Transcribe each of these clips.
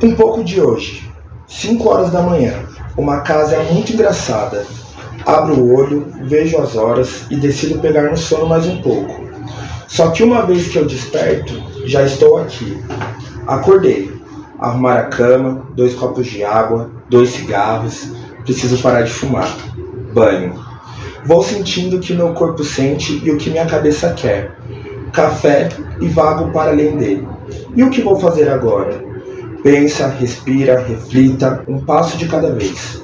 Um pouco de hoje, 5 horas da manhã, uma casa muito engraçada. Abro o olho, vejo as horas e decido pegar no sono mais um pouco. Só que uma vez que eu desperto, já estou aqui. Acordei. Arrumar a cama, 2 copos de água, 2 cigarros, preciso parar de fumar. Banho. Vou sentindo o que meu corpo sente e o que minha cabeça quer. Café e vago para além dele. E o que vou fazer agora? Pensa, respira, reflita, um passo de cada vez.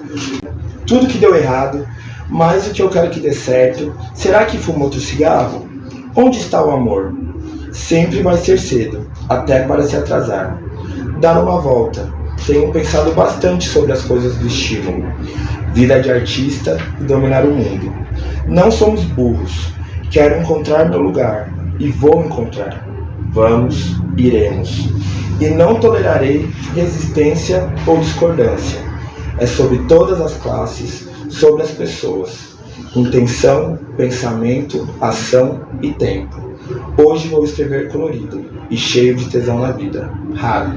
Tudo que deu errado, mas o que eu quero que dê certo. Será que fumo outro cigarro? Onde está o amor? Sempre vai ser cedo, até para se atrasar. Dar uma volta. Tenho pensado bastante sobre as coisas do estímulo. Vida de artista e dominar o mundo. Não somos burros. Quero encontrar meu lugar. E vou encontrar. Vamos, iremos. E não tolerarei resistência ou discordância. É sobre todas as classes, sobre as pessoas. Intenção, pensamento, ação e tempo. Hoje vou escrever colorido e cheio de tesão na vida. Raro.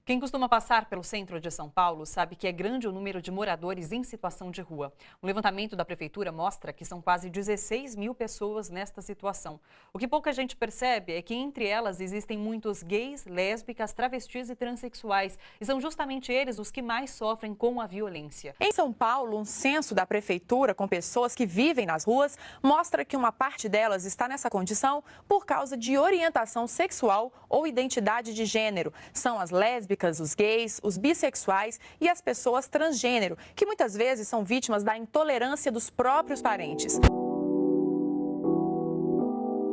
Quem costuma passar pelo centro de São Paulo sabe que é grande o número de moradores em situação de rua. O levantamento da prefeitura mostra que são quase 16 mil pessoas nesta situação. O que pouca gente percebe é que entre elas existem muitos gays, lésbicas, travestis e transexuais. E são justamente eles os que mais sofrem com a violência. Em São Paulo, um censo da prefeitura com pessoas que vivem nas ruas mostra que uma parte delas está nessa condição por causa de orientação sexual ou identidade de gênero. São as lésbicas, os gays, os bissexuais e as pessoas transgênero, que muitas vezes são vítimas da intolerância dos próprios parentes.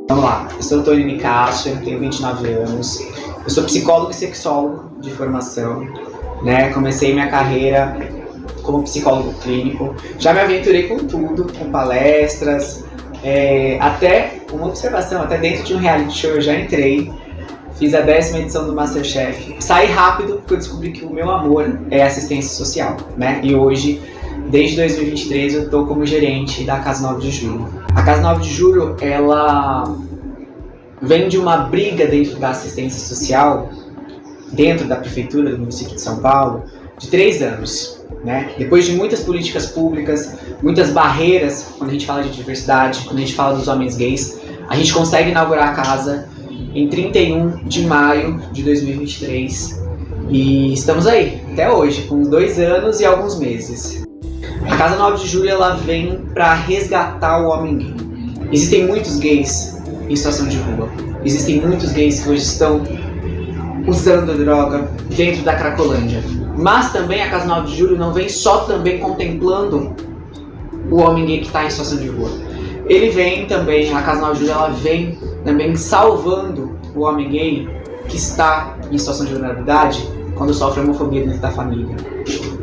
Vamos lá, eu sou Tony Nicásio, tenho 29 anos, eu sou psicólogo e sexólogo de formação, né? Comecei minha carreira como psicólogo clínico, já me aventurei com tudo, com palestras, até uma observação, até dentro de um reality show eu já entrei. Fiz a 10ª edição do Masterchef. Saí rápido porque eu descobri que o meu amor é assistência social, né? E hoje, desde 2023, eu estou como gerente da Casa 9 de Julho. A Casa 9 de Julho, ela vem de uma briga dentro da assistência social, dentro da prefeitura do município de São Paulo, de 3 anos, né? Depois de muitas políticas públicas, muitas barreiras, quando a gente fala de diversidade, quando a gente fala dos homens gays, a gente consegue inaugurar a casa em 31 de maio de 2023 e estamos aí, até hoje, com 2 anos e alguns meses. A Casa 9 de Julho ela vem para resgatar o homem gay. Existem muitos gays em situação de rua, existem muitos gays que hoje estão usando droga dentro da Cracolândia, mas também a Casa 9 de Julho não vem só também contemplando o homem gay que está em situação de rua. Ele vem também, a Casa 9 de Julho ela vem também salvando o homem gay que está em situação de vulnerabilidade quando sofre homofobia dentro da família.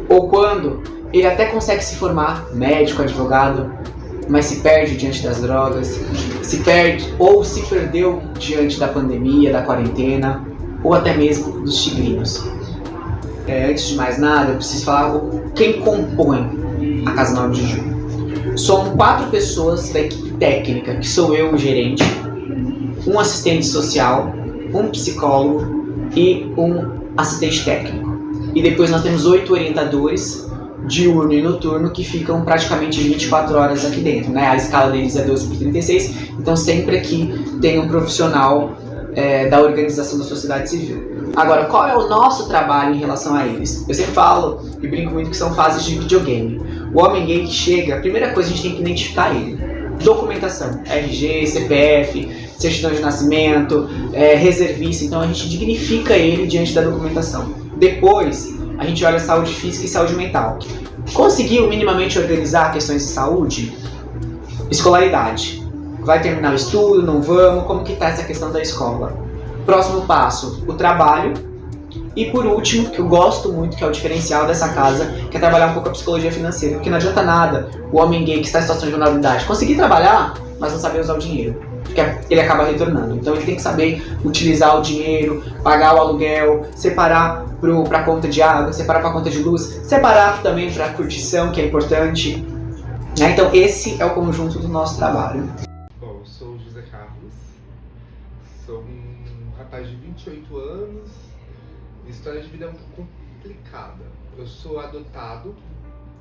Ou quando ele até consegue se formar médico, advogado, mas se perde diante das drogas, se perde ou se perdeu diante da pandemia, da quarentena, ou até mesmo dos tigrinhos. Antes de mais nada, eu preciso falar quem compõe a Casa 9 de Julho. São 4 pessoas da equipe técnica, que sou eu, o gerente, um assistente social, um psicólogo e um assistente técnico. E depois nós temos 8 orientadores, diurno e noturno, que ficam praticamente 24 horas aqui dentro, né? A escala deles é 12/36, então sempre aqui tem um profissional da organização da sociedade civil. Agora, qual é o nosso trabalho em relação a eles? Eu sempre falo e brinco muito que são fases de videogame. O homem gay que chega, a primeira coisa a gente tem que identificar ele. Documentação, RG, CPF, certidão de nascimento, reservista, então a gente dignifica ele diante da documentação. Depois, a gente olha saúde física e saúde mental. Conseguiu minimamente organizar questões de saúde? Escolaridade. Vai terminar o estudo, não vamos? Como que está essa questão da escola? Próximo passo, o trabalho. E por último, que eu gosto muito, que é o diferencial dessa casa, que é trabalhar um pouco a psicologia financeira. Porque não adianta nada o homem gay que está em situação de vulnerabilidade conseguir trabalhar, mas não saber usar o dinheiro. Porque ele acaba retornando. Então ele tem que saber utilizar o dinheiro, pagar o aluguel, separar para a conta de água, separar para a conta de luz, separar também para a curtição, que é importante. Então esse é o conjunto do nosso trabalho. Bom, eu sou o José Carlos, sou um rapaz de 28 anos, minha história de vida é um pouco complicada. Eu sou adotado,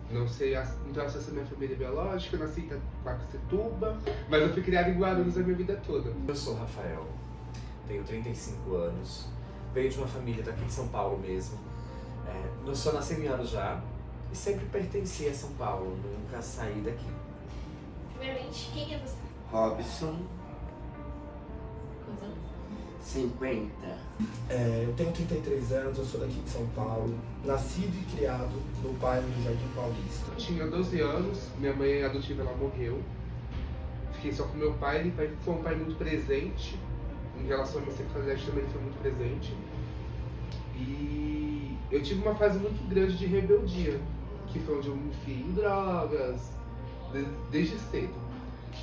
não sei então se essa é minha família biológica, eu nasci em Itaquaquecetuba, mas eu fui criado em Guarulhos a minha vida toda. Eu sou o Rafael, tenho 35 anos, venho de uma família daqui de São Paulo mesmo. Eu sou nasceriano já e sempre pertenci a São Paulo, nunca saí daqui. Primeiramente, quem é você? Robson, Quantos anos? 50. Eu tenho 33 anos, eu sou daqui de São Paulo, nascido e criado no bairro do Jardim Paulista. Eu tinha 12 anos, minha mãe adotiva ela morreu. Fiquei só com meu pai, ele foi um pai muito presente. Em relação à minha sexualidade também ele foi muito presente. E eu tive uma fase muito grande de rebeldia, que foi onde eu me enfiei em drogas, desde cedo.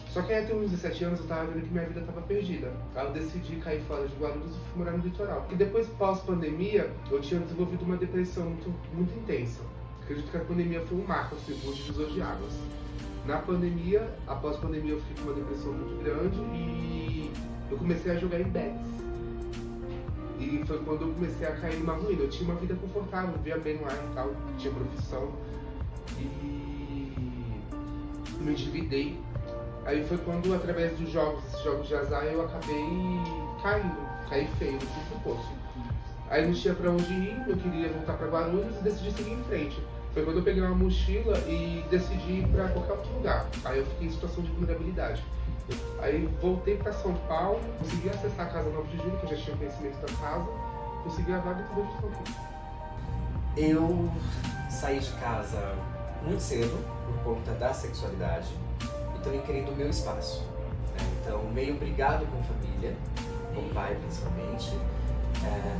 Só que aí até uns 17 anos eu tava vendo que minha vida tava perdida. Aí eu decidi cair fora de Guarulhos e fui morar no litoral. E depois, pós-pandemia, eu tinha desenvolvido uma depressão muito intensa. Acredito que a pandemia foi um marco, assim, um divisor de águas. Na pandemia, após a pandemia, eu fiquei com uma depressão muito grande e eu comecei a jogar em bets. E foi quando eu comecei a cair numa ruína. Eu tinha uma vida confortável, vivia bem lá e tal, tinha profissão. E me endividei. Aí foi quando, através dos jogos de azar, eu acabei caí feio no fundo do poço. Aí não tinha pra onde ir, eu queria voltar pra Guarulhos e decidi seguir em frente. Foi quando eu peguei uma mochila e decidi ir pra qualquer outro lugar. Aí eu fiquei em situação de vulnerabilidade. Aí voltei pra São Paulo, consegui acessar a Casa 9 de Julho, que eu já tinha conhecimento da casa, consegui a vaga e tudo de conquista. Eu saí de casa muito cedo, por conta da sexualidade, e também querendo o meu espaço. Né? Então, meio brigado com a família, com o pai principalmente.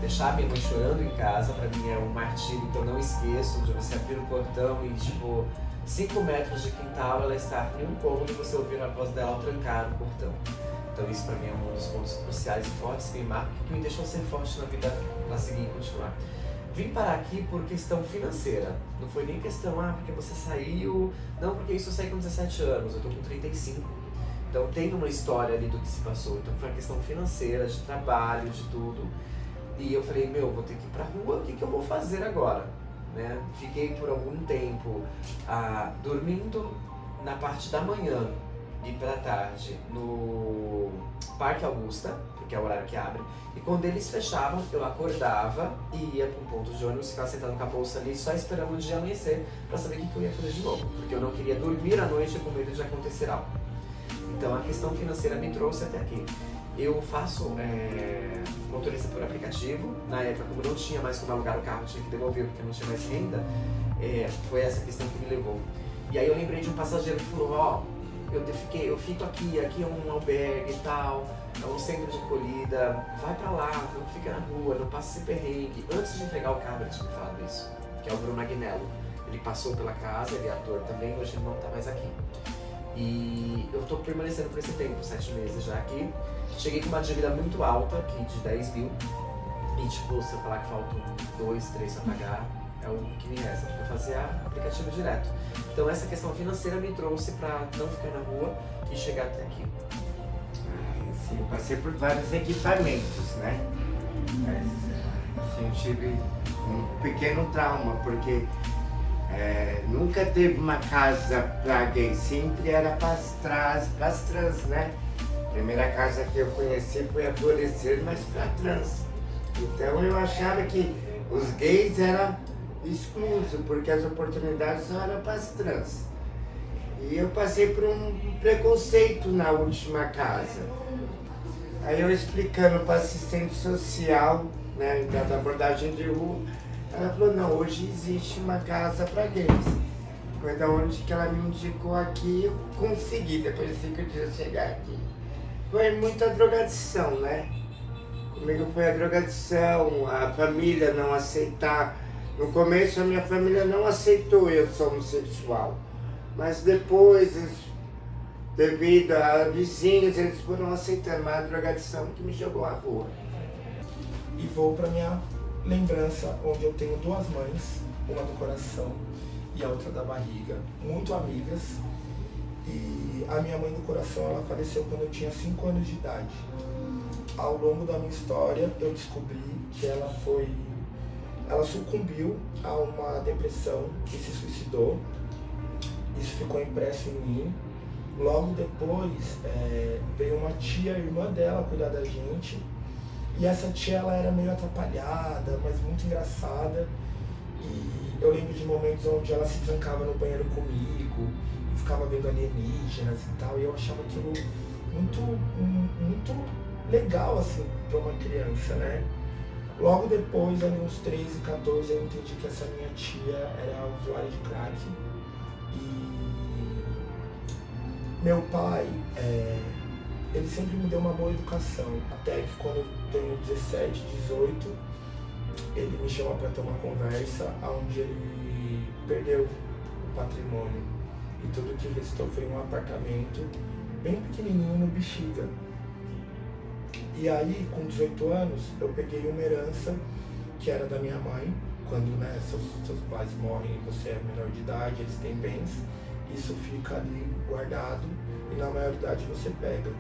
Deixar minha mãe chorando em casa, pra mim é um martírio que eu não esqueço, de você abrir o portão e, 5 metros de quintal, ela estar em um cômodo e você ouvir a voz dela ao trancar o portão. Então isso pra mim é um dos pontos cruciais e fortes que me marca, que me deixou ser forte na vida pra seguir e continuar. Vim parar aqui por questão financeira, não foi nem questão, porque você saiu, não, porque isso eu saí com 17 anos, eu tô com 35. Então tem uma história ali do que se passou, então foi uma questão financeira, de trabalho, de tudo. E eu falei, vou ter que ir pra rua, o que eu vou fazer agora? Né? Fiquei por algum tempo dormindo na parte da manhã e pra tarde no Parque Augusta, porque é o horário que abre. E quando eles fechavam, eu acordava e ia para um ponto de ônibus, ficava sentado com a bolsa ali, só esperando o dia amanhecer para saber o que eu ia fazer de novo. Porque eu não queria dormir à noite com medo de acontecer algo. Então a questão financeira me trouxe até aqui. Eu faço motorista por aplicativo. Na época, como não tinha mais como alugar o carro, tinha que devolver porque não tinha mais renda. Foi essa questão que me levou. E aí eu lembrei de um passageiro que falou, eu fico aqui é um albergue e tal, é um centro de acolhida, vai pra lá, não fica na rua, não passa esse perrengue. Antes de entregar o carro, ele tinha me falado isso, que é o Bruno Agnello. Ele passou pela casa, ele é ator também, hoje ele não tá mais aqui. E eu tô permanecendo por esse tempo, 7 meses já aqui. Cheguei com uma dívida muito alta, aqui de 10 mil. E se eu falar que faltam 2, 3 pra pagar, é o que me resta, porque eu fazia aplicativo direto. Então essa questão financeira me trouxe pra não ficar na rua e chegar até aqui. Sim, eu passei por vários equipamentos, né? Mas assim, eu tive um pequeno trauma, porque nunca teve uma casa pra gay, sempre era pras trans, né? A primeira casa que eu conheci foi a Florescer, mas pra trans. Então eu achava que os gays eram exclusos, porque as oportunidades só eram para as trans. E eu passei por um preconceito na última casa. Aí eu explicando para assistente social, né, da abordagem de rua, ela falou, não, hoje existe uma casa para gays. Foi da onde que ela me indicou aqui, eu consegui, depois de 5 dias chegar aqui. Foi muita drogadição, né? Comigo foi a drogadição, a família não aceitar. No começo a minha família não aceitou eu ser homossexual, mas depois, devido a vizinhos, eles foram aceitando a drogadição que me jogou à rua. E vou para minha lembrança, onde eu tenho 2 mães, uma do coração e a outra da barriga, muito amigas. E a minha mãe do coração, ela faleceu quando eu tinha 5 anos de idade. ao longo da minha história, eu descobri que ela sucumbiu a uma depressão e se suicidou. Isso ficou impresso em mim. Logo depois, veio uma tia, irmã dela, cuidar da gente. E essa tia, ela era meio atrapalhada, mas muito engraçada. E eu lembro de momentos onde ela se trancava no banheiro comigo, e ficava vendo alienígenas e tal. E eu achava aquilo muito legal, assim, para uma criança, né? Logo depois, ali uns 13, 14, eu entendi que essa minha tia era usuária de crack. E meu pai, ele sempre me deu uma boa educação, até que quando eu tenho 17, 18, ele me chama para ter uma conversa, onde ele perdeu o patrimônio e tudo que restou foi um apartamento bem pequenininho no Bexiga. E aí, com 18 anos, eu peguei uma herança que era da minha mãe. Quando, né, seus pais morrem e você é menor de idade, eles têm bens, isso fica ali guardado e na maioridade você pega.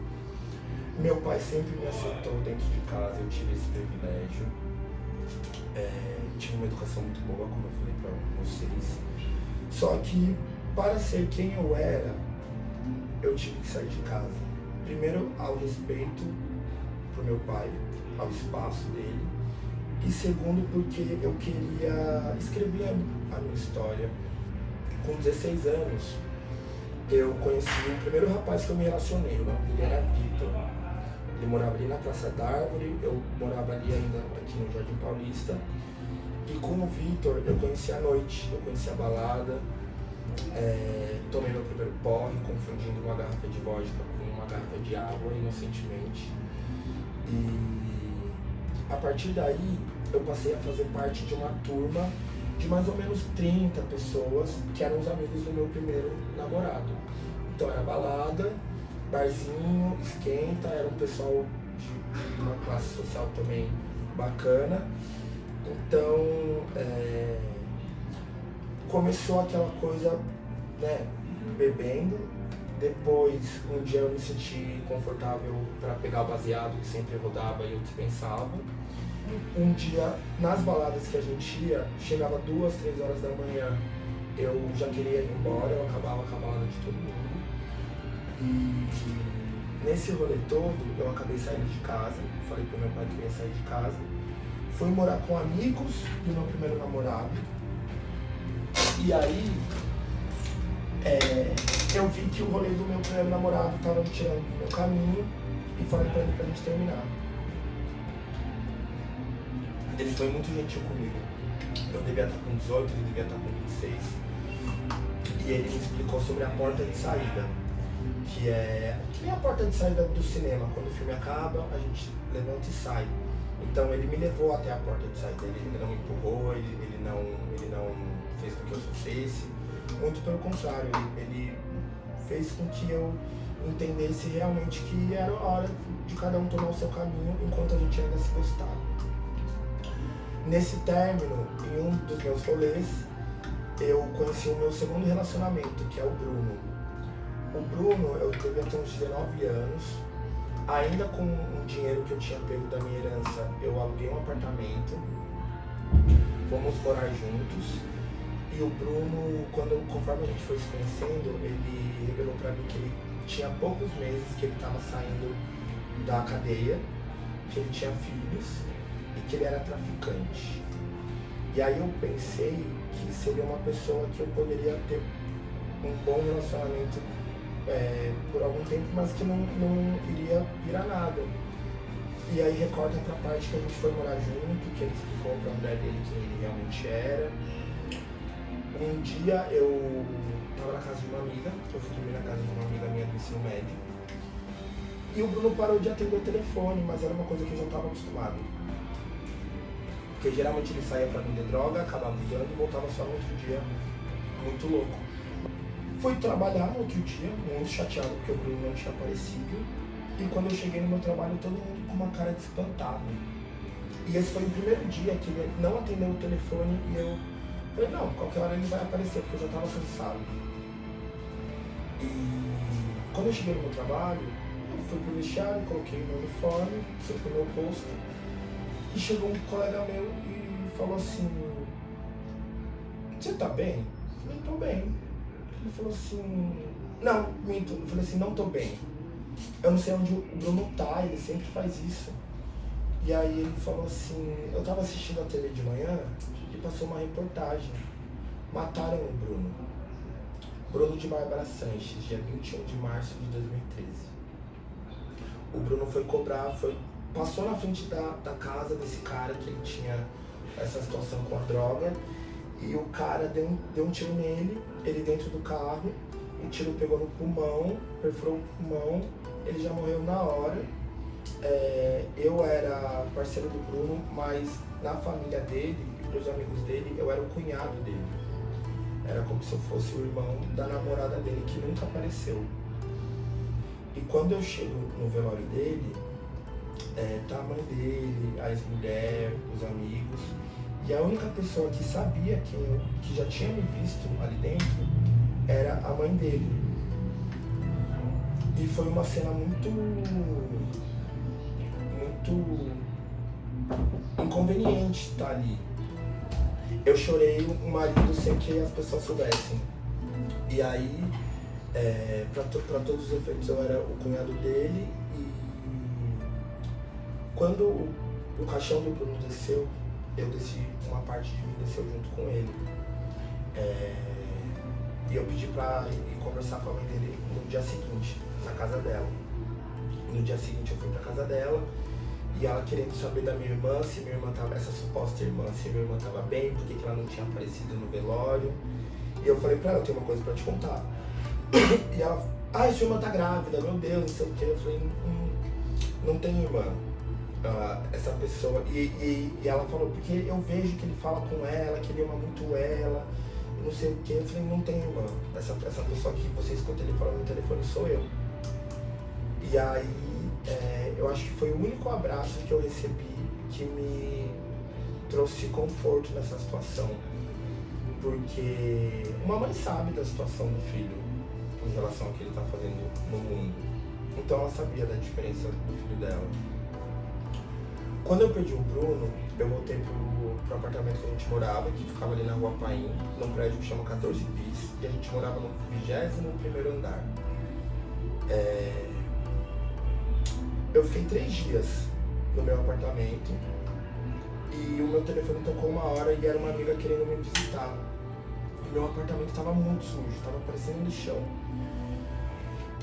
Meu pai sempre me aceitou dentro de casa, eu tive esse privilégio. Tive uma educação muito boa, como eu falei para vocês. Só que, para ser quem eu era, eu tive que sair de casa. Primeiro, ao respeito pro meu pai, ao espaço dele. E segundo, porque eu queria escrever a minha história. Com 16 anos, eu conheci o primeiro rapaz que eu me relacionei. O nome dele era Vitor. Ele morava ali na Praça da Árvore, eu morava ali ainda aqui no Jardim Paulista. E com o Vitor eu conheci a noite, eu conheci a balada. Tomei meu primeiro porre, confundindo uma garrafa de vodka com uma garrafa de água, inocentemente. E a partir daí, eu passei a fazer parte de uma turma de mais ou menos 30 pessoas que eram os amigos do meu primeiro namorado. Então era balada, barzinho, esquenta, era um pessoal de uma classe social também bacana. Então começou aquela coisa, né, bebendo. Depois, um dia eu me senti confortável para pegar o baseado que sempre rodava e eu dispensava. Um dia, nas baladas que a gente ia, chegava 2, 3 horas da manhã, eu já queria ir embora, eu acabava com a balada de todo mundo. E nesse rolê todo, eu acabei saindo de casa, falei pro meu pai que eu ia sair de casa. Fui morar com amigos do meu primeiro namorado. E aí, eu vi que o rolê do meu primeiro namorado estava me tirando do meu caminho e falei pra ele pra gente terminar. Ele foi muito gentil comigo. Eu devia estar com 18, ele devia estar com 26. E ele me explicou sobre a porta de saída, que é a porta de saída do cinema. Quando o filme acaba, a gente levanta e sai. Então ele me levou até a porta de saída. Ele não me empurrou, ele não fez com que eu sofresse. Muito pelo contrário, ele fez com que eu entendesse realmente que era hora de cada um tomar o seu caminho enquanto a gente ainda se gostava. Nesse término, em um dos meus rolês, eu conheci o meu segundo relacionamento, que é o Bruno. O Bruno, eu devia ter uns 19 anos, ainda com um dinheiro que eu tinha pego da minha herança, eu aluguei um apartamento, fomos morar juntos. E o Bruno, conforme a gente foi se conhecendo, ele revelou pra mim que ele tinha poucos meses que ele estava saindo da cadeia, que ele tinha filhos e que ele era traficante. E aí eu pensei que seria uma pessoa que eu poderia ter um bom relacionamento por algum tempo, mas que não iria virar nada. E aí recorta pra parte que a gente foi morar junto, que ele explicou pra mulher dele quem ele realmente era. Um dia eu estava na casa de uma amiga, eu fui dormir na casa de uma amiga minha do ensino médio. E o Bruno parou de atender o telefone, mas era uma coisa que eu já estava acostumado. Porque geralmente ele saía para vender droga, acabava usando e voltava só no outro dia, muito louco. Fui trabalhar no outro dia, muito chateado porque o Bruno não tinha aparecido. E quando eu cheguei no meu trabalho, todo mundo com uma cara de espantado. E esse foi o primeiro dia que ele não atendeu o telefone e eu falei, não, qualquer hora ele vai aparecer, porque eu já estava cansado. E quando eu cheguei no meu trabalho, eu fui pro vestiário, coloquei o meu uniforme, fui pro meu posto. E chegou um colega meu e falou assim, você tá bem? Eu falei, tô bem. Ele falou assim, não, minto. Eu falei assim, não tô bem. Eu não sei onde o Bruno tá, ele sempre faz isso. E aí ele falou assim, eu tava assistindo a TV de manhã e passou uma reportagem. Mataram o Bruno. Bruno de Bárbara Sanches, dia 21 de março de 2013. O Bruno foi cobrar, passou na frente da casa desse cara que ele tinha essa situação com a droga. E o cara deu um tiro nele, ele dentro do carro, o tiro pegou no pulmão, perfurou o pulmão, ele já morreu na hora. Eu era parceiro do Bruno, mas na família dele e pros amigos dele, eu era o cunhado dele. Era como se eu fosse o irmão da namorada dele, que nunca apareceu. E quando eu chego no velório dele, tá a mãe dele, a ex-mulher, os amigos. E a única pessoa que sabia que já tinha me visto ali dentro era a mãe dele. E foi uma cena muito inconveniente estar ali. Eu chorei o marido sem que as pessoas soubessem. E aí, pra todos os efeitos, eu era o cunhado dele. E quando o caixão do Bruno desceu, eu desci, uma parte de mim desceu junto com ele. E eu pedi pra ir conversar com a mãe dele no dia seguinte, na casa dela. No dia seguinte eu fui pra casa dela, e ela querendo saber da minha irmã, se minha irmã tava, essa suposta irmã, se minha irmã tava bem, por que ela não tinha aparecido no velório. E eu falei pra ela, eu tenho uma coisa pra te contar. E ela, sua irmã tá grávida, meu Deus, não sei o que. Eu falei, não tenho irmã. Essa pessoa, e ela falou, porque eu vejo que ele fala com ela, que ele ama muito ela, não sei o que. Eu falei, não tenho irmã. Essa pessoa que você escuta ele falando no telefone sou eu. E aí, eu acho que foi o único abraço que eu recebi que me trouxe conforto nessa situação. Porque uma mãe sabe da situação do filho em relação ao que ele está fazendo no mundo. Então ela sabia da diferença do filho dela. Quando eu perdi o Bruno, eu voltei pro apartamento que a gente morava, que ficava ali na Rua Paim, num prédio que chama 14 Bis, e a gente morava no 21º andar. Eu fiquei 3 dias no meu apartamento e o meu telefone tocou uma hora e era uma amiga querendo me visitar. O meu apartamento estava muito sujo, estava parecendo um lixão.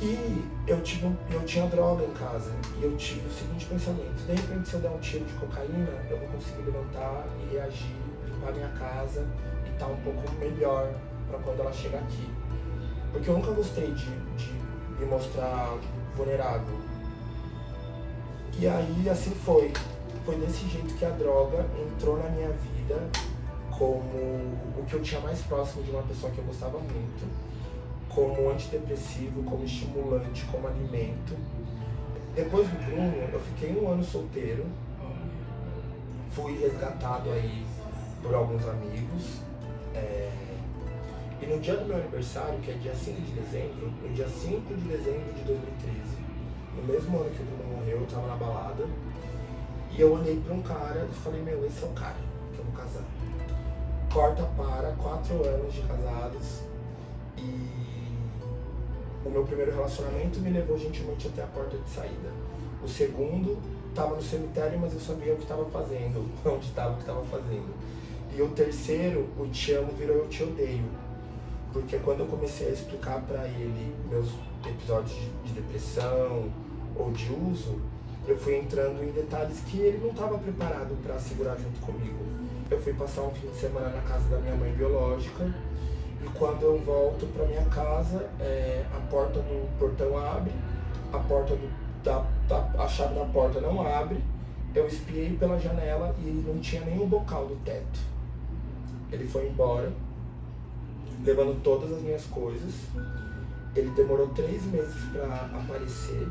E eu tinha droga em casa e eu tive o seguinte pensamento: de repente, se eu der um tiro de cocaína, eu vou conseguir levantar e reagir, limpar minha casa e estar um pouco melhor para quando ela chegar aqui. Porque eu nunca gostei de me mostrar vulnerável. E aí, assim foi. Foi desse jeito que a droga entrou na minha vida como o que eu tinha mais próximo de uma pessoa que eu gostava muito. Como antidepressivo, como estimulante, como alimento. Depois do Bruno, eu fiquei 1 ano solteiro. Fui resgatado aí por alguns amigos. E no dia do meu aniversário, que é dia 5 de dezembro, no dia 5 de dezembro de 2013, no mesmo ano que o Bruno morreu, eu tava na balada. E eu olhei pra um cara e falei, meu, esse é o cara que eu vou casar. Corta para 4 anos de casados. E o meu primeiro relacionamento me levou gentilmente até a porta de saída. O segundo estava no cemitério, mas eu sabia o que estava fazendo, onde estava o que estava fazendo. E o terceiro, o te amo, virou eu te odeio. Porque quando eu comecei a explicar para ele meus episódios de depressão ou de uso, eu fui entrando em detalhes que ele não estava preparado para segurar junto comigo. Eu fui passar um fim de semana na casa da minha mãe biológica. E quando eu volto para minha casa, a porta do portão abre, a chave da porta não abre, eu espiei pela janela e não tinha nenhum bocal do teto. Ele foi embora, levando todas as minhas coisas. Ele demorou 3 meses para aparecer,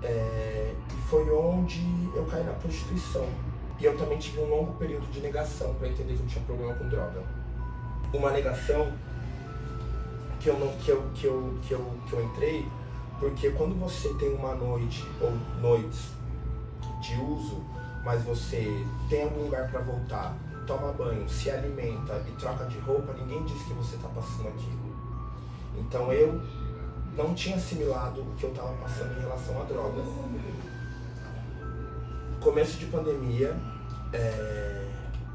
e foi onde eu caí na prostituição. E eu também tive um longo período de negação para entender que eu tinha problema com droga. Uma negação que eu entrei Porque quando você tem uma noite ou noites de uso, mas você tem algum lugar para voltar, toma banho, se alimenta e troca de roupa, ninguém diz que você está passando aquilo. Então eu não tinha assimilado o que eu estava passando em relação à droga. Começo de pandemia,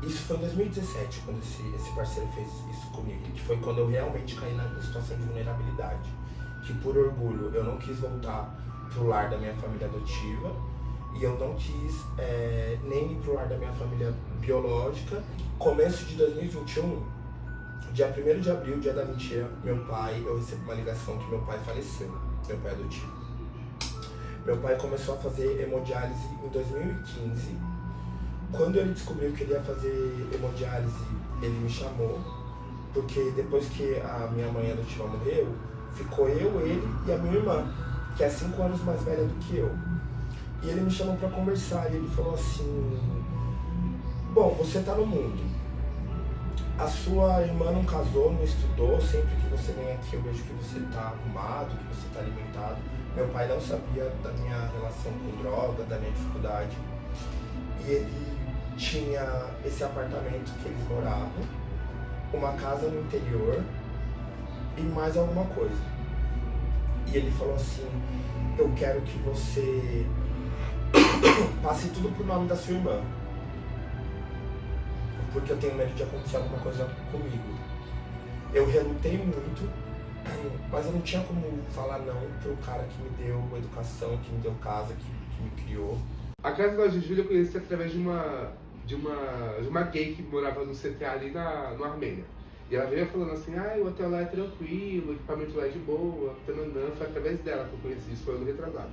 isso foi em 2017, quando esse parceiro fez isso comigo, que foi quando eu realmente caí na situação de vulnerabilidade. Que por orgulho eu não quis voltar pro lar da minha família adotiva e eu não quis nem ir pro lar da minha família biológica. Começo de 2021, dia 1º de abril, dia da mentira, eu recebi uma ligação que meu pai faleceu, meu pai adotivo. Meu pai começou a fazer hemodiálise em 2015. Quando ele descobriu que ele ia fazer hemodiálise, ele me chamou, porque depois que a minha mãe adotiva morreu, ficou eu, ele e a minha irmã, que é 5 anos mais velha do que eu. E ele me chamou para conversar e ele falou assim: bom, você tá no mundo, a sua irmã não casou, não estudou, sempre que você vem aqui eu vejo que você tá arrumado, que você tá alimentado. Meu pai não sabia da minha relação com droga, da minha dificuldade. E ele tinha esse apartamento que eles moravam, uma casa no interior e mais alguma coisa. E ele falou assim: eu quero que você passe tudo pro nome da sua irmã, porque eu tenho medo de acontecer alguma coisa comigo. Eu relutei muito, mas eu não tinha como falar não pro cara que me deu educação, que me deu casa, que me criou. A casa da Júlia eu conheci através de uma gay que morava no CTA ali no Armênia. E ela veio falando assim: o hotel lá é tranquilo, o equipamento lá é de boa, tananã. Foi através dela que eu conheci, isso foi ano retrasado.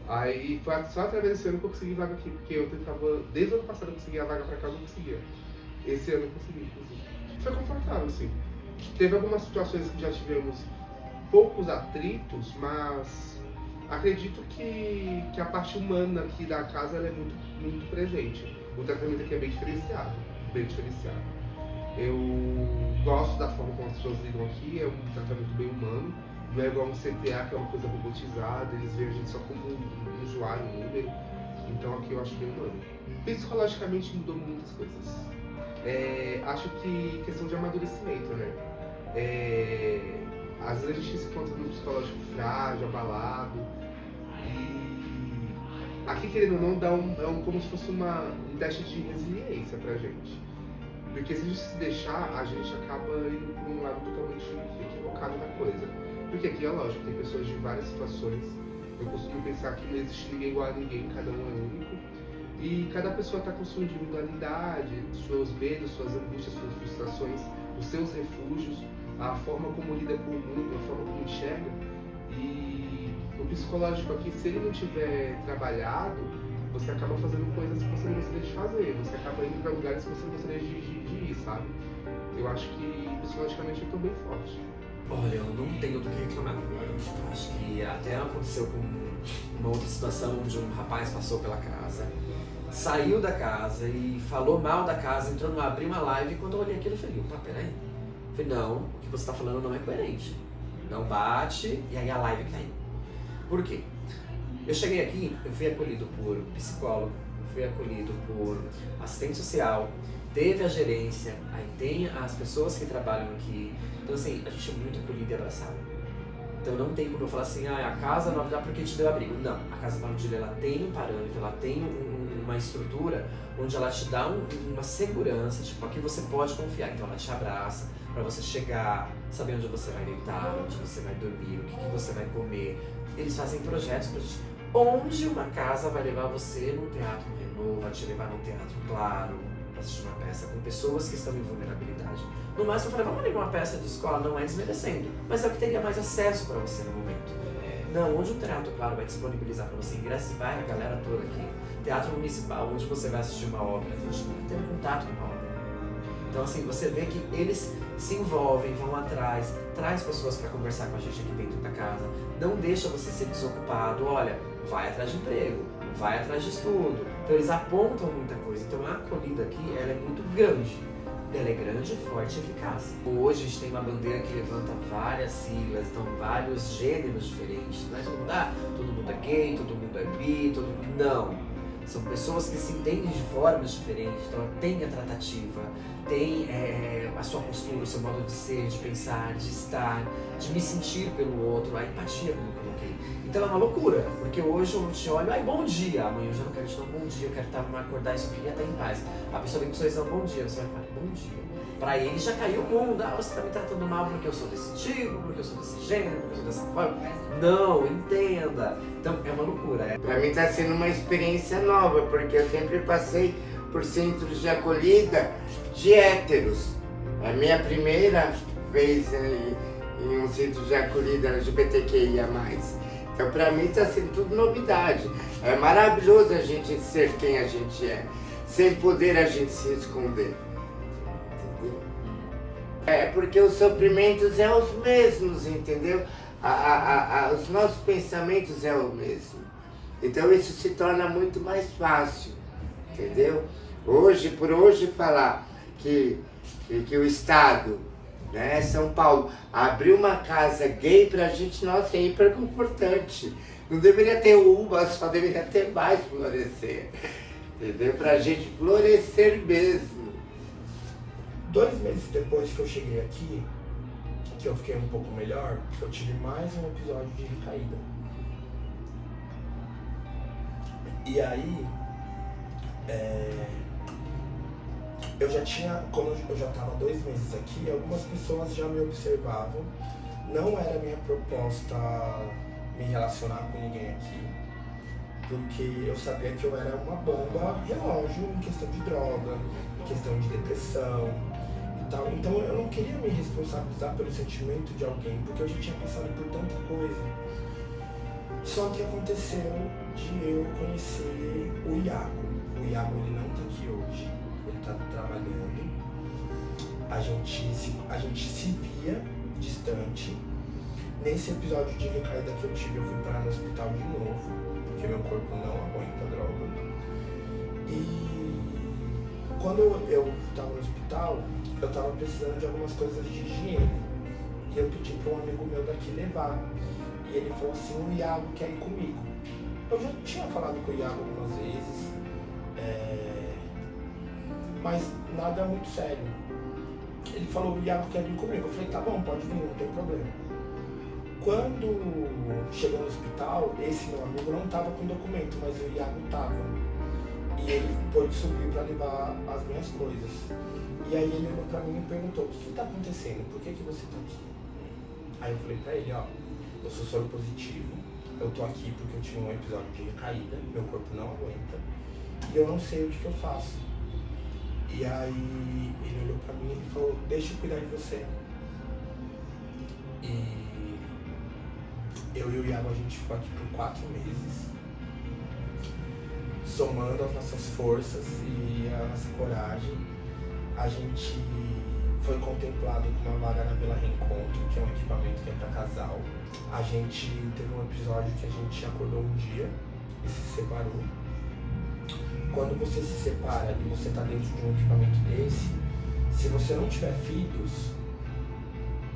Aí foi só através desse ano que eu consegui vaga aqui, porque eu tentava, desde o ano passado eu conseguia a vaga pra cá, eu não conseguia. Esse ano eu consegui, inclusive. Foi confortável, assim. Teve algumas situações que já tivemos poucos atritos, mas acredito que a parte humana aqui da casa ela é muito, muito presente. O tratamento aqui é bem diferenciado, bem diferenciado. Eu gosto da forma como as pessoas lidam aqui, é um tratamento bem humano. Não é igual um CTA, que é uma coisa robotizada, eles veem a gente só como um usuário, um número. Então aqui eu acho bem humano. Psicologicamente mudou muitas coisas. Acho que questão de amadurecimento, né? Às vezes a gente se encontra num psicológico frágil, abalado. E aqui, querendo ou não, dá como se fosse um teste de resiliência pra gente. Porque se a gente se deixar, a gente acaba indo por um lado totalmente equivocado da coisa. Porque aqui é lógico, tem pessoas de várias situações. Eu costumo pensar que não existe ninguém igual a ninguém, cada um é único. E cada pessoa está com sua individualidade, seus medos, suas angústias, suas frustrações, os seus refúgios, a forma como lida com o mundo, a forma como enxerga. E o psicológico aqui, se ele não tiver trabalhado, você acaba fazendo coisas que você não gostaria de fazer, você acaba indo para lugares que você não gostaria de ir, sabe? Eu acho que psicologicamente eu estou bem forte. Olha, eu não tenho do que reclamar. Eu acho que até aconteceu com uma outra situação onde um rapaz passou pela casa, saiu da casa e falou mal da casa, entrou numa, abriu uma live, e quando eu olhei aquilo eu falei: opa, peraí. Eu falei: não, o que você está falando não é coerente. Não bate, e aí a live caiu. Por quê? Eu cheguei aqui, eu fui acolhido por psicólogo, eu fui acolhido por assistente social, teve a gerência, aí tem as pessoas que trabalham aqui. Então assim, a gente é muito acolhido e abraçado. Então não tem como eu falar assim: a casa Nova dá porque te deu abrigo. Não, a casa Nova de ela tem um parâmetro, ela tem uma estrutura onde ela te dá uma segurança, tipo, aqui você pode confiar. Então ela te abraça para você chegar, saber onde você vai deitar, onde você vai dormir, o que você vai comer. Eles fazem projetos pra gente. Onde uma casa vai levar você num teatro Renault, vai te levar num teatro Claro, para assistir uma peça com pessoas que estão em vulnerabilidade. No máximo eu falei: vamos ligar uma peça de escola, não é desmerecendo, mas é o que teria mais acesso para você no momento. Não, onde o Teatro Claro vai disponibilizar para você ingresso, vai a galera toda aqui. Teatro Municipal, onde você vai assistir uma obra, a gente nunca teve contato com uma obra. Então assim, você vê que eles se envolvem, vão atrás, traz pessoas para conversar com a gente aqui dentro da casa, não deixa você ser desocupado. Olha, vai atrás de emprego, vai atrás de estudo. Então eles apontam muita coisa. Então a acolhida aqui, ela é muito grande. ela é grande, forte e eficaz. Hoje a gente tem uma bandeira que levanta várias siglas, então vários gêneros diferentes. Não é todo mundo é gay, todo mundo é bi, todo mundo... Não. São pessoas que se entendem de formas diferentes, então tem a tratativa, tem a sua postura, o seu modo de ser, de pensar, de estar, de me sentir pelo outro, a empatia como eu coloquei. Então é uma loucura, porque hoje eu te olho, ai, bom dia, amanhã eu já não quero te dar um bom dia, eu quero acordar e só queria estar em paz. A pessoa vem com sorriso, bom dia, você vai falar, bom dia. Pra ele já caiu o mundo, você tá me tratando mal porque eu sou desse tipo, porque eu sou desse gênero, porque eu sou dessa forma. Não, entenda. Então é uma loucura. Pra mim tá sendo uma experiência nova, porque eu sempre passei por centros de acolhida de héteros. A minha primeira vez em um centro de acolhida LGBTQIA+. Então pra mim tá sendo tudo novidade. É maravilhoso a gente ser quem a gente é, sem poder a gente se esconder. É porque os sofrimentos é os mesmos, entendeu? Os nossos pensamentos é o mesmo. Então isso se torna muito mais fácil, entendeu? Por hoje falar que o Estado, né, São Paulo, abriu uma casa gay pra gente, nossa, é hiper confortante. Não deveria ter uma, só deveria ter mais florescer, entendeu? Pra gente florescer mesmo. 2 meses depois que eu cheguei aqui, que eu fiquei um pouco melhor, eu tive mais um episódio de recaída. E aí, eu já tinha, como eu já estava 2 meses aqui, algumas pessoas já me observavam. Não era minha proposta me relacionar com ninguém aqui, porque eu sabia que eu era uma bomba relógio em questão de droga, em questão de depressão e tal. Então eu não queria me responsabilizar pelo sentimento de alguém, porque eu já tinha passado por tanta coisa. Só que aconteceu de eu conhecer o Iago. O Iago, ele não tá aqui hoje, ele tá trabalhando. A gente se via distante. Nesse episódio de recaída que eu tive, eu fui parar no hospital de novo, porque meu corpo não aguenta droga. E quando eu estava no hospital, eu estava precisando de algumas coisas de higiene. E eu pedi para um amigo meu daqui levar. E ele falou assim, o Iago quer ir comigo. Eu já tinha falado com o Iago algumas vezes, mas nada muito sério. Ele falou, o Iago quer vir comigo. Eu falei, tá bom, pode vir, não tem problema. Quando chegou no hospital, esse meu amigo não estava com documento, mas o Iago estava. E ele pôde subir para levar as minhas coisas. E aí ele olhou para mim e perguntou, o que está acontecendo? Por que você está aqui? Aí eu falei para ele, ó, eu sou soro positivo, eu tô aqui porque eu tive um episódio de recaída, meu corpo não aguenta, e eu não sei o que eu faço. E aí ele olhou pra mim e falou, deixa eu cuidar de você. E eu e o Iago, a gente ficou aqui por 4 meses, somando as nossas forças e a nossa coragem. A gente foi contemplado com uma vaga na Vila Reencontro, que é um equipamento que é para casal. A gente teve um episódio que a gente acordou um dia e se separou. Quando você se separa e você está dentro de um equipamento desse, se você não tiver filhos,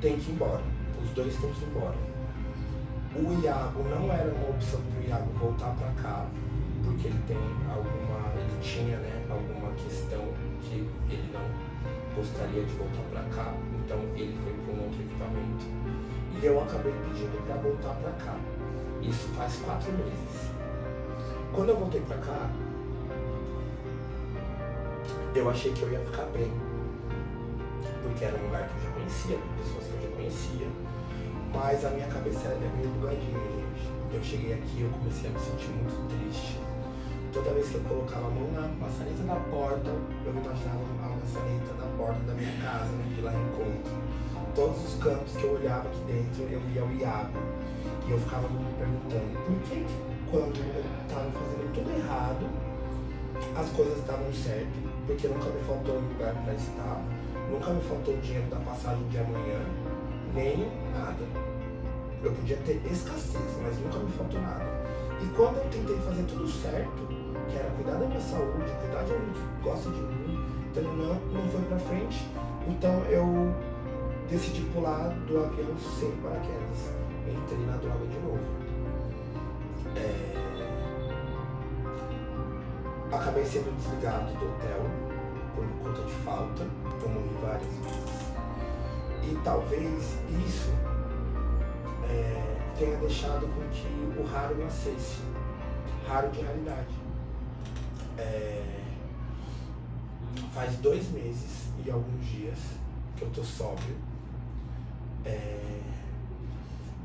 tem que ir embora. Os dois têm que ir embora. O Iago não era uma opção para o Iago voltar para cá, porque ele tinha, né, alguma questão que ele não gostaria de voltar para cá, então ele foi para um outro equipamento e eu acabei pedindo para voltar para cá. Isso faz 4 meses. Quando eu voltei para cá, eu achei que eu ia ficar bem, porque era um lugar que eu já conhecia, com pessoas que eu já conhecia, mas a minha cabeça era meio bugadinha, gente. Eu cheguei aqui e eu comecei a me sentir muito triste. Toda vez que eu colocava a mão na maçaneta da porta, eu imaginava a maçaneta da porta da minha casa, na Vila Reencontro. Todos os cantos que eu olhava aqui dentro, eu via o Iago. E eu ficava me perguntando, por que quando eu estava fazendo tudo errado, as coisas davam certo? Porque nunca me faltou um lugar para estar, nunca me faltou o dinheiro da passagem de amanhã, nem nada. Eu podia ter escassez, mas nunca me faltou nada. E quando eu tentei fazer tudo certo, que era cuidar da minha saúde, cuidar de alguém que gosta de mim, então não foi pra frente. Então eu decidi pular do avião sem paraquedas. Entrei na droga de novo. Acabei sendo desligado do hotel por conta de falta, eu morri várias vezes. E talvez isso tenha deixado com que o raro nascesse, raro de realidade. Faz 2 meses e alguns dias que eu tô sóbrio.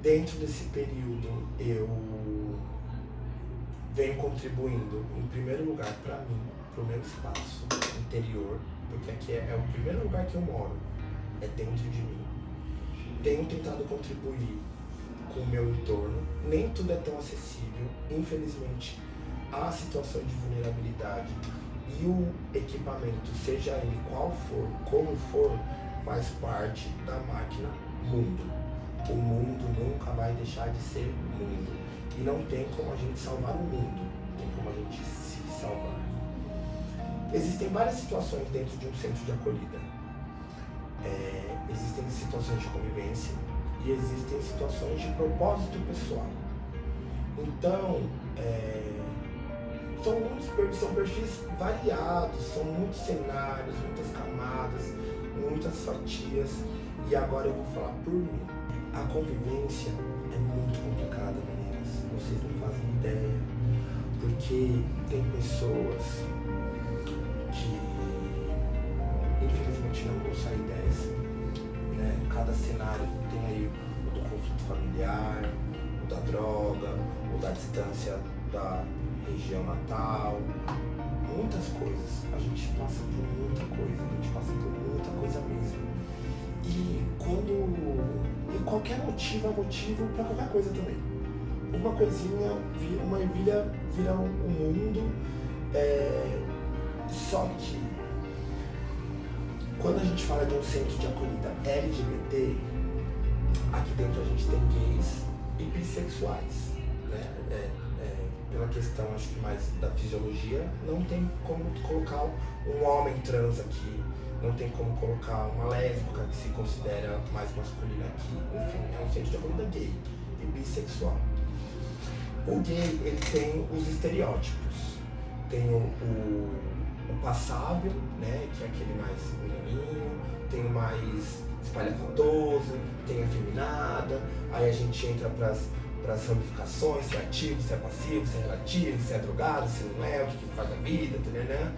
Dentro desse período eu venho contribuindo, em primeiro lugar, para mim, para o meu espaço interior, porque aqui é o primeiro lugar que eu moro, é dentro de mim. Tenho tentado contribuir com o meu entorno, nem tudo é tão acessível, infelizmente há situações de vulnerabilidade e o equipamento, seja ele qual for, como for, faz parte da máquina mundo. O mundo nunca vai deixar de ser mundo. E não tem como a gente salvar o mundo, tem como a gente se salvar. Existem várias situações dentro de um centro de acolhida. Existem situações de convivência e existem situações de propósito pessoal. Então, são perfis variados, são muitos cenários, muitas camadas, muitas fatias. E agora eu vou falar por mim. A convivência é muito complicada, meninas. Vocês não fazem ideia. Porque tem pessoas que infelizmente não vão sair dessa. Né? Cada cenário tem aí o do conflito familiar, o da droga, o da distância da região natal. Muitas coisas. A gente passa por muita coisa. A gente passa por muita coisa mesmo. E qualquer motivo é motivo para qualquer coisa também. Uma coisinha, uma ervilha vira um mundo. Só que quando a gente fala de um centro de acolhida LGBT, aqui dentro a gente tem gays e bissexuais, né? Pela questão, acho que mais da fisiologia, não tem como colocar um homem trans aqui. Não tem como colocar uma lésbica que se considera mais masculina aqui. Enfim, é um centro de acolhida gay e bissexual. O gay, ele tem os estereótipos. Tem o passável, né, que é aquele mais menininho. Tem o mais espalhafatoso, tem a afeminada. Aí a gente entra para as ramificações, se é ativo, se é passivo, se é relativo, se é drogado, se não é, o que faz a vida, né?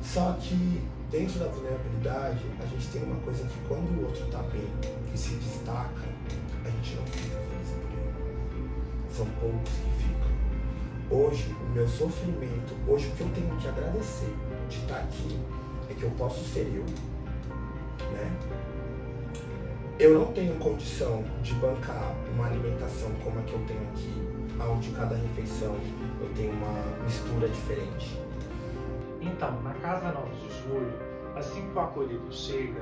Só que dentro da vulnerabilidade, a gente tem uma coisa que quando o outro tá bem e se destaca, a gente não fica feliz por ele. São poucos que ficam. Hoje, o meu sofrimento, hoje o que eu tenho que agradecer de estar aqui é que eu posso ser eu, né? Eu não tenho condição de bancar uma alimentação como a que eu tenho aqui, onde cada refeição eu tenho uma mistura diferente. Então, na Casa 9 de Julho, assim que o acolhido chega,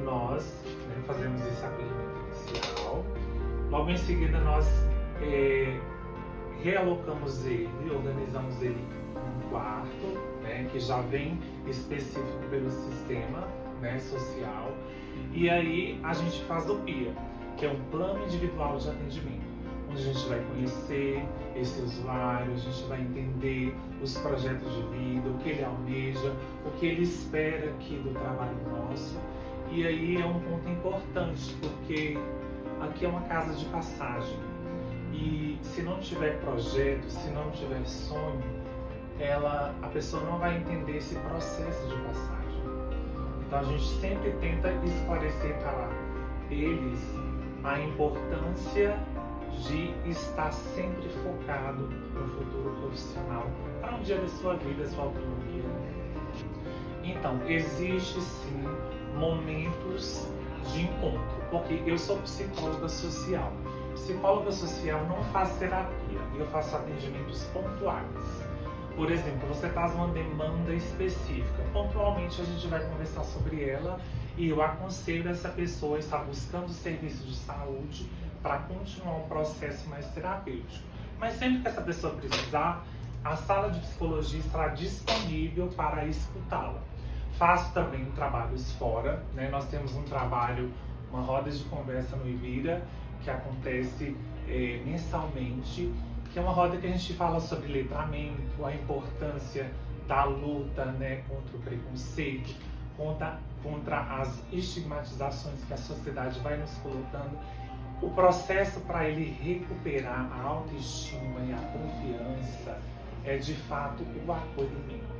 nós fazemos esse acolhimento inicial. Logo em seguida, nós realocamos ele, organizamos ele em um quarto, né, que já vem específico pelo sistema, né, social. E aí a gente faz o PIA, que é um plano individual de atendimento, onde a gente vai conhecer esse usuário, a gente vai entender os projetos de vida, o que ele almeja, o que ele espera aqui do trabalho nosso. E aí é um ponto importante, porque aqui é uma casa de passagem. E se não tiver projeto, se não tiver sonho, a pessoa não vai entender esse processo de passagem. Então a gente sempre tenta esclarecer para eles a importância de estar sempre focado no futuro profissional, para um dia da sua vida, sua autonomia. Então, existe sim momentos de encontro, porque eu sou psicóloga social. Psicóloga social não faz terapia, eu faço atendimentos pontuais. Por exemplo, você traz uma demanda específica, pontualmente a gente vai conversar sobre ela e eu aconselho essa pessoa a estar buscando serviço de saúde para continuar um processo mais terapêutico. Mas sempre que essa pessoa precisar, a sala de psicologia estará disponível para escutá-la. Faço também trabalhos fora, né? Nós temos um trabalho, uma roda de conversa no Ibira, que acontece mensalmente, que é uma roda que a gente fala sobre letramento, a importância da luta, né, contra o preconceito, contra as estigmatizações que a sociedade vai nos colocando. O processo para ele recuperar a autoestima e a confiança é de fato o acolhimento.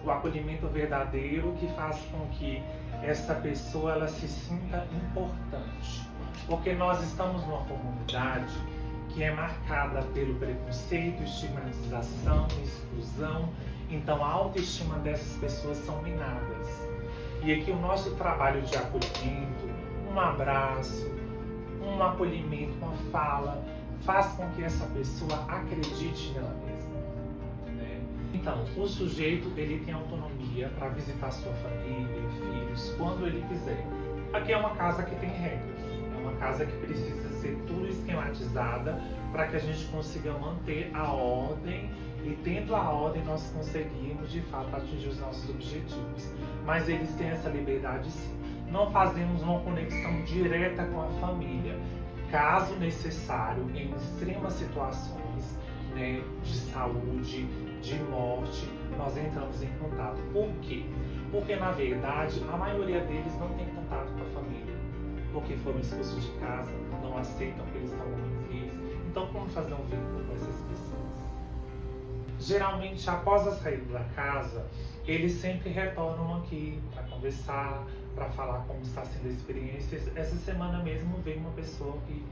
O acolhimento verdadeiro que faz com que essa pessoa ela se sinta importante. Porque nós estamos numa comunidade que é marcada pelo preconceito, estigmatização, exclusão. Então a autoestima dessas pessoas são minadas. E aqui o nosso trabalho de acolhimento, um abraço, um acolhimento, uma fala, faz com que essa pessoa acredite nela mesma, né? Então, o sujeito ele tem autonomia para visitar sua família, filhos, quando ele quiser. Aqui é uma casa que tem regras, é uma casa que precisa ser tudo esquematizada para que a gente consiga manter a ordem e tendo a ordem nós conseguimos de fato atingir os nossos objetivos. Mas eles têm essa liberdade sim. Não fazemos uma conexão direta com a família. Caso necessário, em extremas situações, né, de saúde, de morte, nós entramos em contato. Por quê? Porque, na verdade, a maioria deles não tem contato com a família. Porque foram expulsos de casa, não aceitam que eles são homens gays. Então, como fazer um vínculo com essas pessoas? Geralmente, após a saída da casa, eles sempre retornam aqui para conversar, para falar como está sendo a experiência. Essa semana mesmo veio uma pessoa que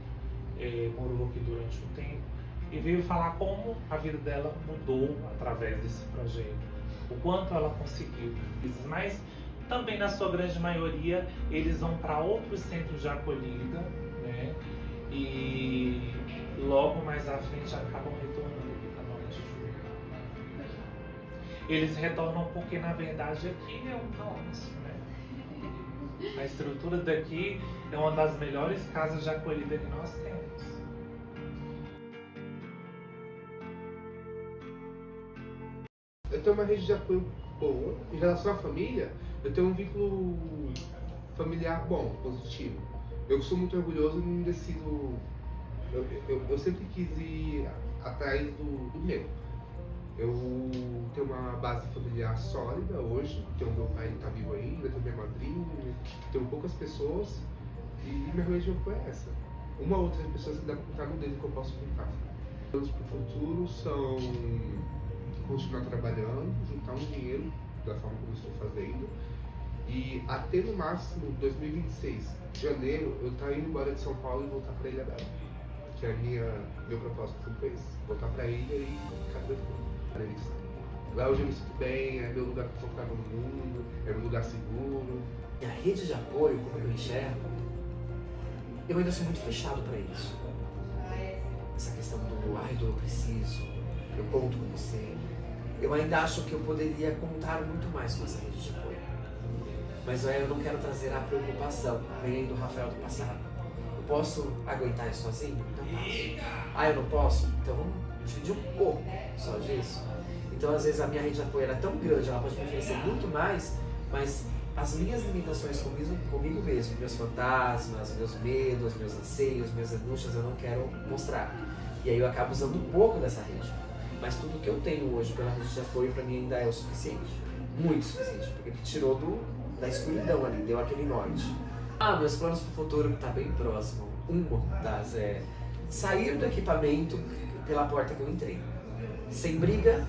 morou aqui durante um tempo e veio falar como a vida dela mudou através desse projeto, o quanto ela conseguiu. Mas também, na sua grande maioria, eles vão para outros centros de acolhida, né? E logo mais à frente acabam retornando aqui para 9 de julho. Eles retornam porque, na verdade, aqui é um caos, né? A estrutura daqui é uma das melhores casas de acolhida que nós temos. Eu tenho uma rede de apoio boa. Em relação à família, eu tenho um vínculo familiar bom, positivo. Eu sou muito orgulhoso e não decido... Eu sempre quis ir atrás do meu. Eu tenho uma base familiar sólida hoje, tenho meu pai que está vivo ainda, tenho minha madrinha, tenho poucas pessoas e minha rede de apoio é essa. Uma ou outra pessoa que dá para contar no dedo que eu posso contar. Planos para o futuro são continuar trabalhando, juntar um dinheiro da forma como eu estou fazendo e até no máximo 2026, janeiro, eu estar indo embora de São Paulo e voltar para Ilha Bela, que é meu propósito foi esse, voltar para a ilha e ficar tranquilo. Lá hoje eu me sinto bem, é meu lugar confortável no mundo, é meu lugar seguro. E a rede de apoio, como eu enxergo, eu ainda sou muito fechado para isso. Essa questão do eu preciso, eu conto com você. Eu ainda acho que eu poderia contar muito mais com essa rede de apoio. Mas eu não quero trazer a preocupação, vem do Rafael do passado. Eu posso aguentar isso sozinho? Então posso. Eu não posso? Então vamos dividir um pouco só disso. Então às vezes a minha rede de apoio é tão grande, ela pode me oferecer muito mais, mas as minhas limitações comigo mesmo, meus fantasmas, meus medos, meus anseios, minhas angústias, eu não quero mostrar. E aí eu acabo usando um pouco dessa rede. Mas tudo que eu tenho hoje pela rede de apoio para mim ainda é o suficiente. Muito suficiente, porque me tirou da escuridão ali, deu aquele norte. Meus planos para o futuro está bem próximo. Uma das é sair do equipamento pela porta que eu entrei. Sem briga,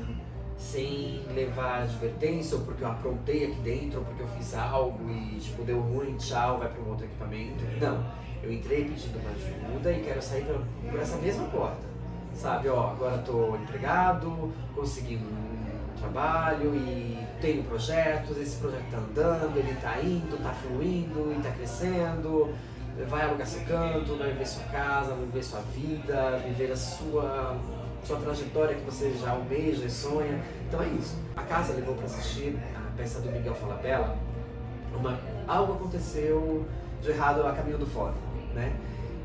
sem levar advertência, ou porque eu aprontei aqui dentro, ou porque eu fiz algo e deu ruim, tchau, vai para um outro equipamento. Não, eu entrei pedindo uma ajuda e quero sair por essa mesma porta. Sabe, agora estou empregado, consegui um trabalho e tenho projetos, esse projeto está andando, ele está indo, está fluindo e está crescendo, vai alugar seu canto, vai viver sua casa, vai viver sua vida, viver a sua trajetória que você já almeja e sonha. Então é isso. A casa levou para assistir a peça do Miguel Falabella. Algo aconteceu de errado a caminho do fórum, né?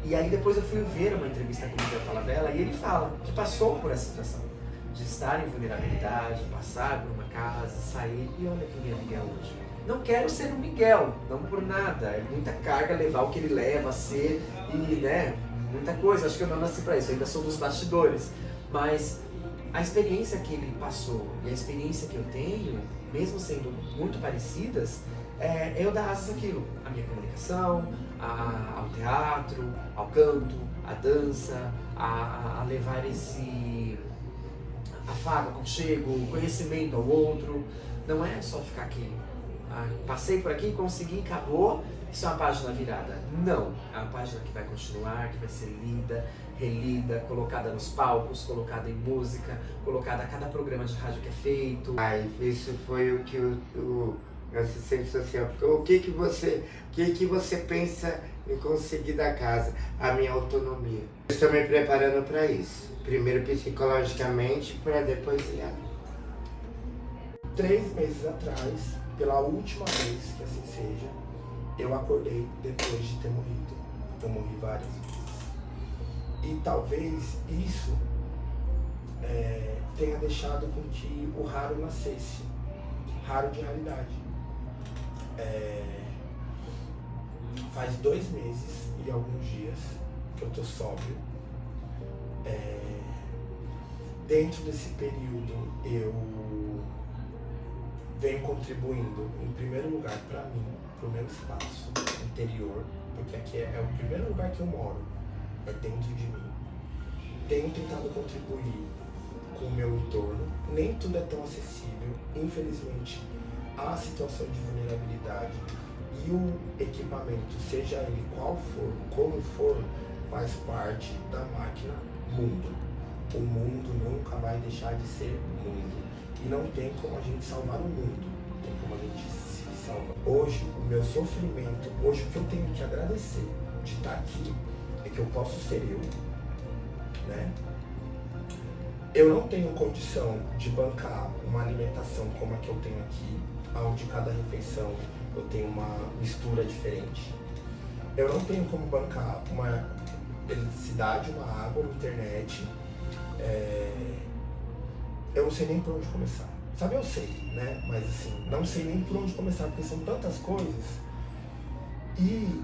E aí depois eu fui ver uma entrevista com o Miguel Falabella e ele fala que passou por essa situação. de estar em vulnerabilidade, passar por uma casa, sair e olha quem é Miguel hoje. Não quero ser um Miguel, não por nada, é muita carga levar o que ele leva a ser e, né, muita coisa, acho que eu não nasci pra isso, eu ainda sou dos bastidores, mas a experiência que ele passou e a experiência que eu tenho, mesmo sendo muito parecidas, eu dar asas àquilo, à minha comunicação, ao teatro, ao canto, à dança, a levar esse afago, aconchego, conhecimento ao outro. Não é só ficar aqui, passei por aqui, consegui, acabou, isso é uma página virada. Não, é uma página que vai continuar, que vai ser lida, relida, colocada nos palcos, colocada em música, colocada a cada programa de rádio que é feito. Isso foi o que o assistente social. O que você pensa em conseguir da casa? A minha autonomia. Eu estou me preparando para isso. Primeiro psicologicamente, para depois ir. 3 meses atrás, pela última vez que assim seja, eu acordei depois de ter morrido. Eu morri várias vezes. E talvez isso tenha deixado com que o raro nascesse. Raro de realidade. Faz 2 meses e alguns dias que eu tô sóbrio. Dentro desse período eu venho contribuindo, em primeiro lugar, para mim, para o meu espaço interior, porque aqui é o primeiro lugar que eu moro, é dentro de mim. Tenho tentado contribuir com o meu entorno, nem tudo é tão acessível, infelizmente. A situação de vulnerabilidade e o equipamento, seja ele qual for, como for, faz parte da máquina mundo. O mundo nunca vai deixar de ser mundo. E não tem como a gente salvar o mundo, tem como a gente se salvar. Hoje, o meu sofrimento, hoje o que eu tenho que agradecer de estar aqui é que eu posso ser eu, né? Eu não tenho condição de bancar uma alimentação como a que eu tenho aqui, onde cada refeição eu tenho uma mistura diferente. Eu não tenho como bancar uma eletricidade, uma água, uma internet. Eu não sei nem por onde começar. Sabe, eu sei, né? Mas assim, não sei nem por onde começar, porque são tantas coisas. E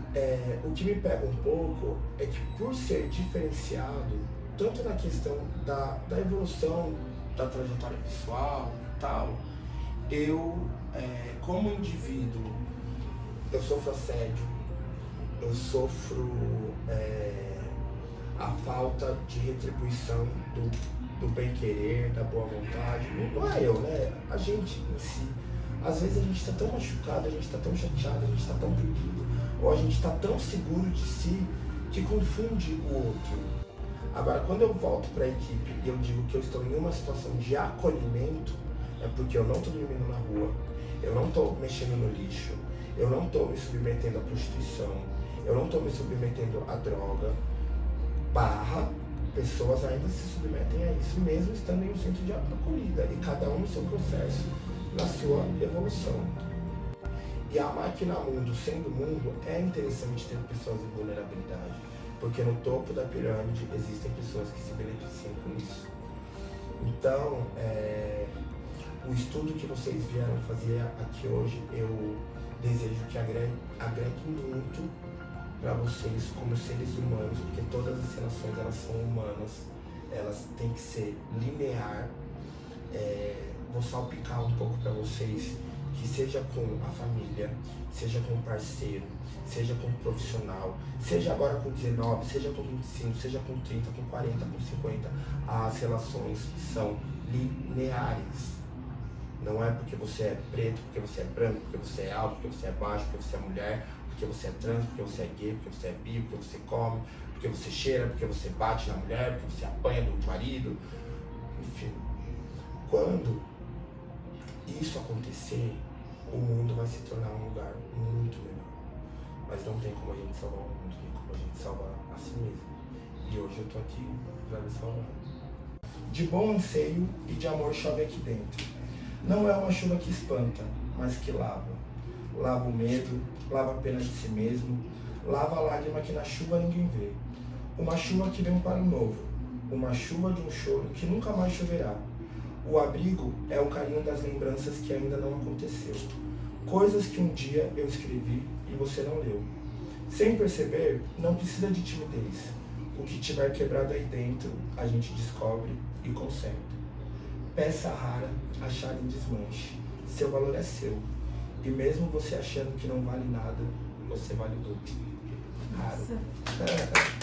o que me pega um pouco é que por ser diferenciado, tanto na questão da evolução da trajetória pessoal e tal, eu, como indivíduo, eu sofro assédio, eu sofro a falta de retribuição do bem-querer, da boa vontade. Não é eu, né? A gente em si. Às vezes a gente está tão machucado, a gente está tão chateado, a gente está tão perdido, ou a gente está tão seguro de si que confunde o outro. Agora, quando eu volto para a equipe e eu digo que eu estou em uma situação de acolhimento, é porque eu não estou dormindo na rua, eu não estou mexendo no lixo, eu não estou me submetendo à prostituição, eu não estou me submetendo à droga, pessoas ainda se submetem a isso, mesmo estando em um centro de acolhida, e cada um no seu processo, na sua evolução. E a máquina mundo, sendo mundo, é interessante ter pessoas em vulnerabilidade, porque no topo da pirâmide existem pessoas que se beneficiam com isso. Então, o estudo que vocês vieram fazer aqui hoje, eu desejo que agregue muito para vocês como seres humanos, porque todas as relações elas são humanas, elas têm que ser linear. Vou salpicar um pouco para vocês, que seja com a família, seja com o parceiro, seja com o profissional, seja agora com 19, seja com 25, seja com 30, com 40, com 50, as relações são lineares. Não é porque você é preto, porque você é branco, porque você é alto, porque você é baixo, porque você é mulher, porque você é trans, porque você é gay, porque você é bi, porque você come, porque você cheira, porque você bate na mulher, porque você apanha do marido. Enfim, quando isso acontecer, o mundo vai se tornar um lugar muito melhor. Mas não tem como a gente salvar o mundo, nem como a gente salvar a si mesmo. E hoje eu tô aqui para me salvar. De bom anseio e de amor chove aqui dentro. Não é uma chuva que espanta, mas que lava. Lava o medo, lava a pena de si mesmo, lava a lágrima que na chuva ninguém vê. Uma chuva que vem para o novo, uma chuva de um choro que nunca mais choverá. O abrigo é o carinho das lembranças que ainda não aconteceu. Coisas que um dia eu escrevi e você não leu. Sem perceber, não precisa de timidez. O que tiver quebrado aí dentro, a gente descobre e conserta. Peça rara, achada em desmanche. Seu valor é seu. E mesmo você achando que não vale nada, você vale o dobro. Raro.